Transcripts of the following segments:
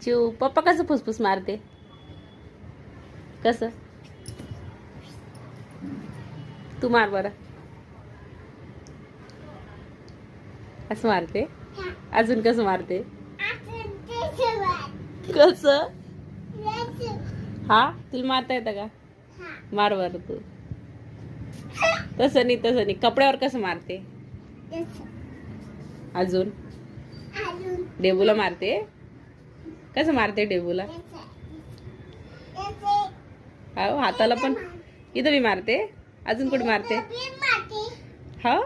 चिव पप्पा कसं फुसफुस मारते? कसं? तू मार बरं. असं मारते. अजून कसं मारते? कसं? हा तुला मारता येतं का? मार बरं तू. तसं नाही. कपड्यावर कसं मारते? अजून डेबूला मारते. कसं मारते डेबूला? हो हाताला पण. इथं बी मारते. अजून कुठे मारते? हो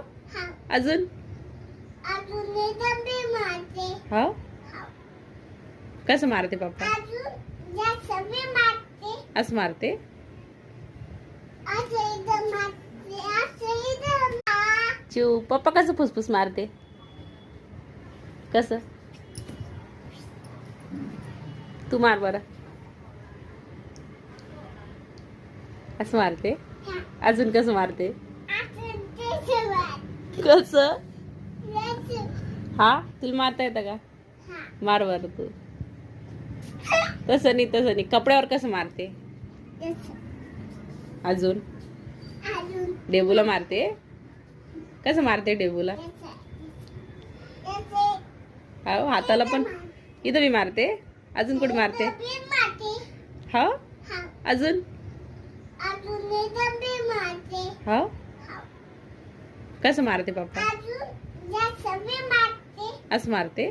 अजून हो कसं मारते पप्पा? असं मारते. चिव पप्पा कसं फुसफुस मारते? कसं? तू मार बरं. असं मारते. अजून कसं मारते? कसं? हा तुला मारता येतं का? मार बरं तू. तसं नाही. कपड्यावर कसं मारते? अजून डेबूला मारते. कसं मारते डेबूला? हो हाताला पण. इथं बी मारते. अजून कुठे मारते? हो अजून हो कसं मारते पप्पा? असं मारते.